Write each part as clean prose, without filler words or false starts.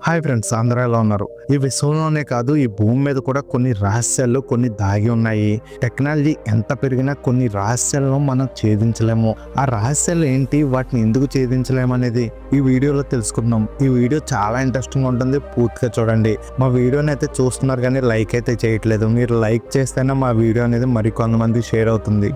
Hi friends, అందరూ ఎలా ఉన్నారు? ఈ విశ్వంలోనే కాదు, ఈ భూమి మీద కూడా కొన్ని రహస్యాలు కొన్ని దాగి ఉన్నాయి. టెక్నాలజీ ఎంత పెరిగినా కొన్ని రహస్యాలను మనం ఛేదించలేము. ఆ రహస్యాలు ఏంటి, వాటిని ఎందుకు ఛేదించలేము అనేది ఈ వీడియోలో తెలుసుకుందాం. ఈ వీడియో చాలా ఇంట్రెస్టింగ్ ఉంటుంది, పూర్తిగా చూడండి. మా వీడియోని అయితే చూస్తున్నారు కానీ లైక్ అయితే చేయట్లేదు. మీరు లైక్ చేస్తేనే మా వీడియో అనేది మరికొంతమంది షేర్ అవుతుంది.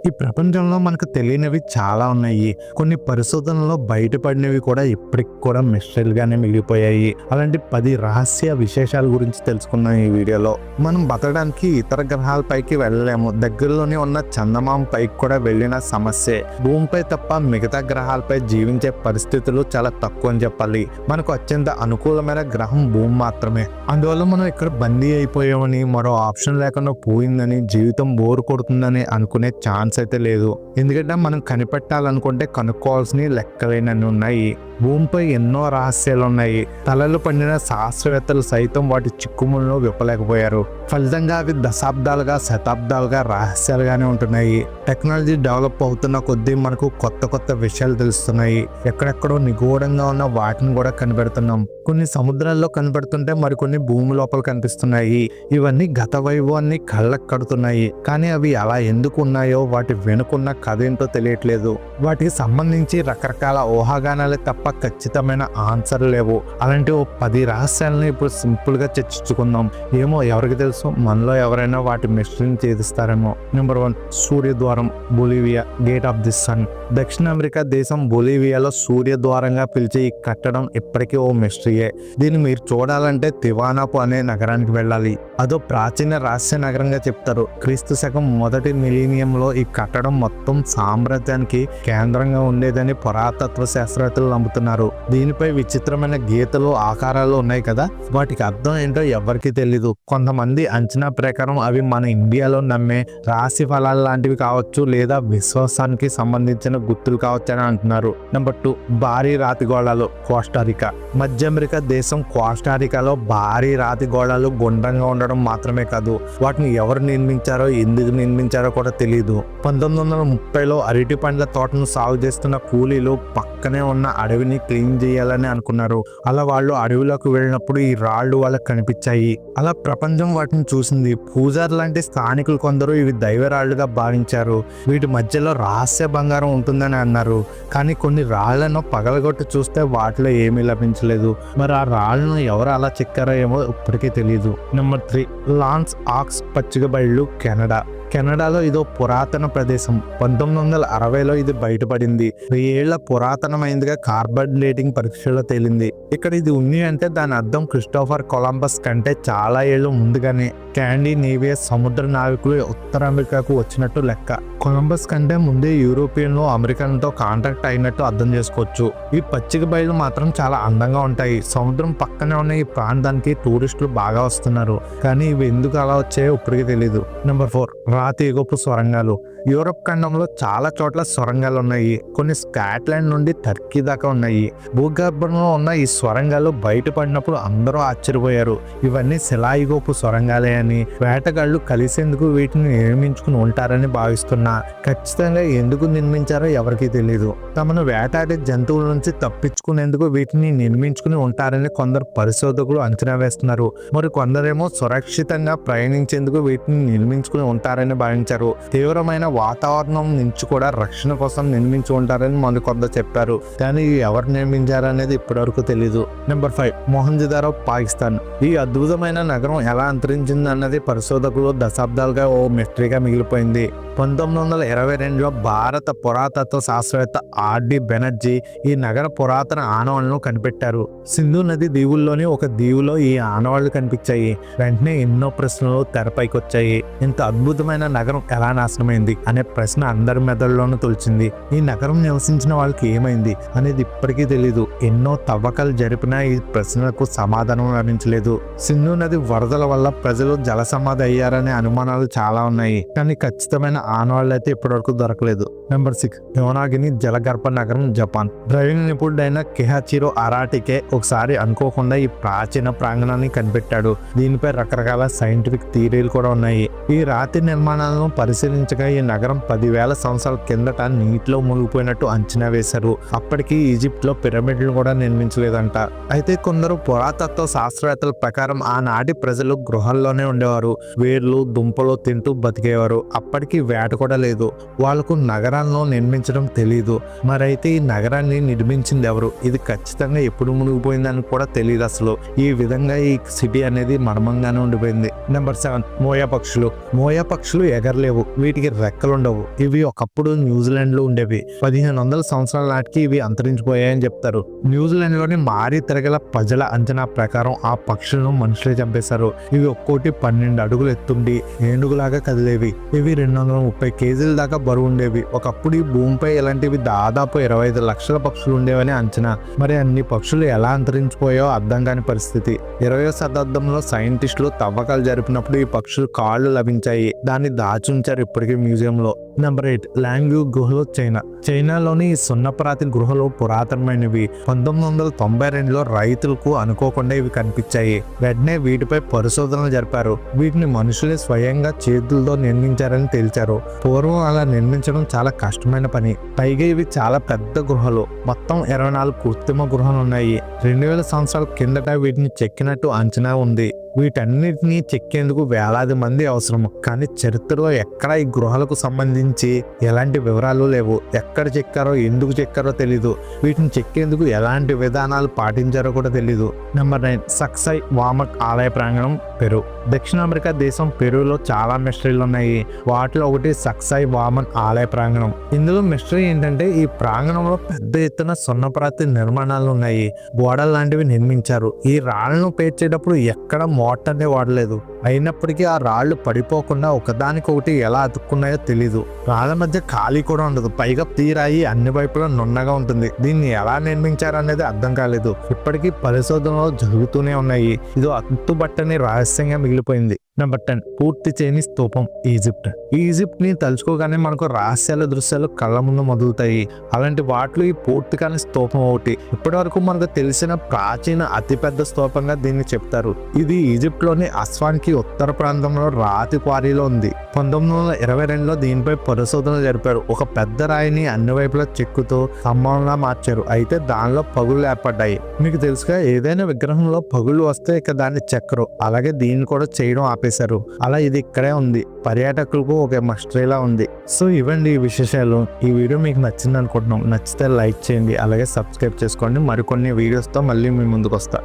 ఈ ప్రపంచంలో మనకు తెలియనివి చాలా ఉన్నాయి. కొన్ని పరిశోధనలో బయటపడినవి కూడా ఇప్పటికి కూడా మిస్టరీలుగానే మిగిలిపోయాయి. అలాంటి 10 రహస్య విశేషాల గురించి తెలుసుకున్నాం ఈ వీడియోలో. మనం బతకడానికి ఇతర గ్రహాలపైకి వెళ్ళలేము. దగ్గరలోనే ఉన్న చందమామ పైకి కూడా వెళ్ళిన సమస్యే. భూమిపై తప్ప మిగతా గ్రహాలపై జీవించే పరిస్థితులు చాలా తక్కువ అని చెప్పాలి. మనకు అత్యంత అనుకూలమైన గ్రహం భూమి మాత్రమే. అందువల్ల మనం ఇక్కడ బందీ అయిపోయామని, మరో ఆప్షన్ లేకుండా పోయిందని, జీవితం బోరు కొడుతుందని అనుకునే ఛాన్స్ అయితే లేదు. ఎందుకంటే మనం కనిపెట్టాలనుకుంటే కనుక్కోవాల్సినవి లెక్కలేనన్ని ఉన్నాయి. భూమిపై ఎన్నో రహస్యాలు ఉన్నాయి. తలలు పండిన శాస్త్రవేత్తలు సైతం వాటి చిక్కుములను విప్పలేకపోయారు. ఫలితంగా అవి దశాబ్దాలుగా శతాబ్దాలుగా రహస్యాలుగానే ఉంటున్నాయి. టెక్నాలజీ డెవలప్ అవుతున్న కొద్దీ మనకు కొత్త కొత్త విషయాలు తెలుస్తున్నాయి. ఎక్కడెక్కడో నిగూఢంగా ఉన్న వాటిని కూడా కనిపెడుతున్నాం. కొన్ని సముద్రాల్లో కనబడుతుంటే మరికొన్ని భూమి లోపల కనిపిస్తున్నాయి. ఇవన్నీ గత వైభవాన్ని కళ్ళకు కడుతున్నాయి. కానీ అవి అలా ఎందుకు ఉన్నాయో, వాటి వెనుకున్న కథ ఏంటో తెలియట్లేదు. వాటికి సంబంధించి రకరకాల ఊహాగానాలే తప్ప ఖచ్చితమైన ఆన్సర్ లేవు. అలాంటి 10 రహస్యాలను ఇప్పుడు సింపుల్ గా చర్చించుకుందాం. ఏమో ఎవరికి తెలుసు, మనలో ఎవరైనా వాటి మిస్టరీని ఛేదిస్తారేమో. నెంబర్ 1, సూర్య ద్వారం, Bolivia, gate of the sun. దక్షిణ అమెరికా దేశం బొలీవియాలో సూర్య ద్వారంగా పిలిచే ఈ కట్టడం ఇప్పటికీ ఓ మిస్టరీయే. దీన్ని మీరు చూడాలంటే తివానాపు అనే నగరానికి వెళ్ళాలి. అదో ప్రాచీన రహస్య నగరంగా చెప్తారు. క్రీస్తు శకం మొదటి మిలీనియంలో ఈ కట్టడం మొత్తం సామ్రాజ్యానికి కేంద్రంగా ఉండేదని పురాతత్వ శాస్త్రవేత్తలు నమ్ముతున్నారు. దీనిపై విచిత్రమైన గీతలు, ఆకారాలు ఉన్నాయి కదా, వాటికి అర్థం ఏంటో ఎవరికీ తెలీదు. కొంతమంది అంచనా ప్రకారం అవి మన ఇండియాలో నమ్మే రాశి ఫలాలు లాంటివి కావచ్చు, లేదా విశ్వాసానికి సంబంధించిన గుర్తులు కావచ్చు అని అంటున్నారు. నెంబర్ 2, భారీ రాతి గోళాలు, కోస్టారికా. మధ్య అమెరికా దేశం కోస్టారికాలో భారీ రాతి గోళాలు గుండ్రంగా ఉండడం మాత్రమే కాదు, వాటిని ఎవరు నిర్మించారో, ఎందుకు నిర్మించారో కూడా తెలియదు. 1930లో అరటి పండ్ల తోటను సాగు చేస్తున్న కూలీలు పక్కనే ఉన్న అడవిని క్లీన్ చేయాలని అనుకున్నారు. అలా వాళ్ళు అడవిలోకి వెళ్ళినప్పుడు ఈ రాళ్లు వాళ్ళకి కనిపించాయి. అలా ప్రపంచం వాటిని చూసింది. పూజార్ లాంటి స్థానికులు కొందరు ఇవి దైవరాళ్లుగా భావించారు. వీటి మధ్యలో రహస్య బంగారం ఉంటుందని అన్నారు. కానీ కొన్ని రాళ్లను పగలగొట్టి చూస్తే వాటిలో ఏమీ లభించలేదు. మరి ఆ రాళ్లను ఎవరు అలా చెక్కారో ఏమో ఇప్పటికీ తెలియదు. నెంబర్ 3, లాన్స్ ఆక్స్ పచ్చిక బయళ్ళు, కెనడా. కెనడాలో ఇదో పురాతన ప్రదేశం. 1960లో ఇది బయటపడింది. 1000 ఏళ్ల పురాతనమైందిగా కార్బన్ డేటింగ్ పరీక్షలో తేలింది. ఇక్కడ ఇది ఉంది అంటే దాని అర్థం క్రిస్టోఫర్ కొలంబస్ కంటే చాలా ఏళ్ళు ముందుగానే స్కాండినేవియా సముద్ర నావికులు ఉత్తర అమెరికాకు వచ్చినట్టు లెక్క. కొలంబస్ కంటే ముందే యూరోపియన్లు అమెరికన్లతో కాంటాక్ట్ అయినట్టు అర్థం చేసుకోవచ్చు. ఈ పచ్చిక బయలు మాత్రం చాలా అందంగా ఉంటాయి. సముద్రం పక్కనే ఉన్న ఈ ప్రాంతానికి టూరిస్టులు బాగా వస్తున్నారు. కానీ ఇవి ఎందుకు అలా వచ్చాయో ఇప్పటికీ తెలీదు. నెంబర్ 4, రాతి యుగపు సొరంగాలు. యూరోప్ ఖండంలో చాలా చోట్ల సొరంగాలు ఉన్నాయి. కొన్ని స్కాట్లాండ్ నుండి టర్కీ దాకా ఉన్నాయి. భూగర్భంలో ఉన్న ఈ సొరంగాలు బయటపడినప్పుడు అందరూ ఆశ్చర్యపోయారు. ఇవన్నీ శిలాయుగపు సొరంగాలే అని, వేటగాళ్లు కలిసేందుకు వీటిని నిర్మించుకుని ఉంటారని భావిస్తున్నా. ఖచ్చితంగా ఎందుకు నిర్మించారో ఎవరికీ తెలియదు. తమను వేటాడే జంతువుల నుంచి తప్పించుకునేందుకు వీటిని నిర్మించుకుని ఉంటారని కొందరు పరిశోధకులు అంచనా వేస్తున్నారు. మరి కొందరేమో సురక్షితంగా ప్రయాణించేందుకు వీటిని నిర్మించుకుని ఉంటారని భావించారు. తీవ్రమైన వాతావరణం నుంచి కూడా రక్షణ కోసం నిర్మించి ఉంటారని మన కొందరు చెప్పారు. కానీ ఎవరు నిర్మించారనేది ఇప్పటివరకు తెలీదు. నెంబర్ 5, మొహంజదారో, పాకిస్తాన్. ఈ అద్భుతమైన నగరం ఎలా అంతరించింది అన్నది పరిశోధకులు దశాబ్దాలుగా ఓ మిస్టరీగా మిగిలిపోయింది. 1922లో భారత పురాతత్వ శాస్త్రవేత్త ఆర్డి బెనర్జీ ఈ నగర పురాతన ఆనవాళ్లను కనిపెట్టారు. సింధు నది దీవుల్లోని ఒక దీవులో ఈ ఆనవాళ్లు కనిపించాయి. వెంటనే ఎన్నో ప్రశ్నలు తెరపైకి వచ్చాయి. ఇంత అద్భుతమైన నగరం ఎలా నాశనమైంది అనే ప్రశ్న అందరి మెదడులోనూ తొలిచింది. ఈ నగరం నివసించిన వాళ్ళకి ఏమైంది అనేది ఇప్పటికీ తెలీదు. ఎన్నో తవ్వకాలు జరిపినా ఈ ప్రశ్నలకు సమాధానం లభించలేదు. సింధు నది వరదల వల్ల ప్రజలు జలసమాధి అయ్యారనే అనుమానాలు చాలా ఉన్నాయి. కానీ ఖచ్చితమైన ఆనవాళ్ళు అయితే ఇప్పటివరకు దొరకలేదు. నెంబర్ 6, యోనాగిని జలగర్భ నగరం, జపాన్. డ్రైవింగ్ నిపుణుడైన కిహాచిరో అరాటికే ఒకసారి అనుకోకుండా ఈ ప్రాచీన ప్రాంగణాన్ని కనిపెట్టాడు. దీనిపై రకరకాల సైంటిఫిక్ థియరీలు కూడా ఉన్నాయి. ఈ రాతి నిర్మాణాలను పరిశీలించగా ఈ నగరం 10,000 సంవత్సరాల కిందట నీటిలో మునిగిపోయినట్టు అంచనా వేశారు. అప్పటికి ఈజిప్ట్ లో పిరమిడ్లు కూడా నిర్మించలేదంట. అయితే కొందరు పురాతత్వ శాస్త్రవేత్తల ప్రకారం ఆనాటి ప్రజలు గృహాల్లోనే ఉండేవారు. వేర్లు దుంపలు తింటూ బతికేవారు. అప్పటికి వేట కూడా లేదు. వాళ్ళకు నగరాలను నిర్మించడం తెలీదు. మరైతే ఈ నగరాన్ని నిర్మించింది ఎవరు? ఇది ఖచ్చితంగా ఎప్పుడు మునిగిపోయిందని కూడా తెలియదు అసలు. ఈ విధంగా ఈ సిటీ అనేది మర్మంగానే ఉండిపోయింది. నెంబర్ 7, మోయా పక్షులు. మోయా పక్షులు ఎగరలేవు. వీటికి రెక్కలు ఉండవు. ఇవి ఒకప్పుడు న్యూజిలాండ్ లో ఉండేవి. 1500 సంవత్సరాల నాటికి ఇవి అంతరించిపోయాయని చెప్తారు. న్యూజిలాండ్ లోని మారి తిరగల ప్రజల అంచనా ప్రకారం ఆ పక్షులను మనుషులే చంపేశారు. ఇవి ఒక్కోటి 12 అడుగులు ఎత్తుండి ఏనుగులాగా కదిలేవి. ఇవి 230 కేజీల దాకా బరువు ఉండేవి. ఒకప్పుడు ఈ భూమిపై ఇలాంటివి దాదాపు 25 లక్షల పక్షులు ఉండేవని అంచనా. మరి అన్ని పక్షులు ఎలా అంతరించిపోయాయో అర్థం కాని పరిస్థితి. 20వ శతాబ్దంలో సైంటిస్టులు తవ్వకాలు జరిపినప్పుడు ఈ పక్షులు కాళ్ళు లభించాయి. దాన్ని దాచుంచారు ఇప్పటికీ మ్యూజియంలో. నెంబర్ 8, లాంగ్యూ గుహలు, చైనా. చైనాలోని ఈ సున్నపరాతి గుహలు పురాతనమైనవి. 1992లో రైతులకు అనుకోకుండా ఇవి కనిపించాయి. వెంటనే వీటిపై పరిశోధనలు జరిపారు. వీటిని మనుషులే స్వయంగా చేతులతో నిర్మించారని తేల్చారు. పూర్వం అలా నిర్మించడం చాలా కష్టమైన పని. పైగా ఇవి చాలా పెద్ద గుహలు. మొత్తం 24 కృత్రిమ గుహలు ఉన్నాయి. 2000 సంవత్సరాల కిందట వీటిని చెక్కినట్టు అంచనా ఉంది. వీటన్నిటిని చెక్కేందుకు వేలాది మంది అవసరం. కానీ చరిత్రలో ఎక్కడ ఈ గృహాలకు సంబంధించి ఎలాంటి వివరాలు లేవు. ఎక్కడ చెక్కారో ఎందుకు చెక్కారో తెలీదు. వీటిని చెక్కేందుకు ఎలాంటి విధానాలు పాటించారో కూడా తెలీదు. నెంబర్ 9, సక్సై వామక్ ఆలయ ప్రాంగణం, పెరు. దక్షిణ అమెరికా దేశం పెరులో చాలా మిస్టరీలు ఉన్నాయి. వాటిలో ఒకటి సక్సై వామన్ ఆలయ ప్రాంగణం. ఇందులో మిస్టరీ ఏంటంటే ఈ ప్రాంగణంలో పెద్ద ఎత్తున సున్నపరాతి నిర్మాణాలు ఉన్నాయి. గోడలు లాంటివి నిర్మించారు. ఈ రాళ్లను పేర్చేటప్పుడు ఎక్కడ మోటార్నే వాడలేదు. అయినప్పటికీ ఆ రాళ్లు పడిపోకుండా ఒకదానికొకటి ఎలా అతుక్కున్నాయో తెలీదు. రాళ్ల మధ్య ఖాళీ కూడా ఉండదు. పైగా తీరాయి అన్ని వైపులా నున్నగా ఉంటుంది. దీన్ని ఎలా నిర్మించారనేది అర్థం కాలేదు. ఇప్పటికీ పరిశోధనలు జరుగుతూనే ఉన్నాయి. ఇది అంతుబట్టని రహస్యంగా మిగిలిపోయింది. నెంబర్ 10, పూర్తి చేయని స్తూపం, ఈజిప్ట్. ఈజిప్ట్ ని తలుచుకోగానే మనకు రహస్యాల దృశ్యాలు కళ్ళ ముందు మొదలుతాయి. అలాంటి వాటిలో ఈ పూర్తి కాని స్తూపం ఒకటి. ఇప్పటి వరకు మనకు తెలిసిన ప్రాచీన అతిపెద్ద స్తూపంగా దీన్ని చెప్తారు. ఇది ఈజిప్ట్ లోని అస్వాన్కి ఉత్తర ప్రాంతంలో రాతి క్వారీలో ఉంది. 1922లో దీనిపై పరిశోధన జరిపారు. ఒక పెద్ద రాయిని అన్ని వైపులా చెక్కుతూ స్తంభంలా మార్చారు. అయితే దానిలో పగులు ఏర్పడ్డాయి. మీకు తెలుసుగా, ఏదైనా విగ్రహంలో పగులు వస్తే ఇక దాన్ని చెక్కరు. అలాగే దీన్ని కూడా చేయడం ఆపేశారు. అలా ఇది ఇక్కడే ఉంది. పర్యాటకులకు ఒక మస్టరీలా ఉంది. సో ఇవ్వండి ఈ విశేషాలు. ఈ వీడియో మీకు నచ్చింది అనుకుంటున్నాం. నచ్చితే లైక్ చేయండి. అలాగే సబ్స్క్రైబ్ చేసుకోండి. మరికొన్ని వీడియోస్తో మళ్ళీ మీ ముందుకు వస్తా.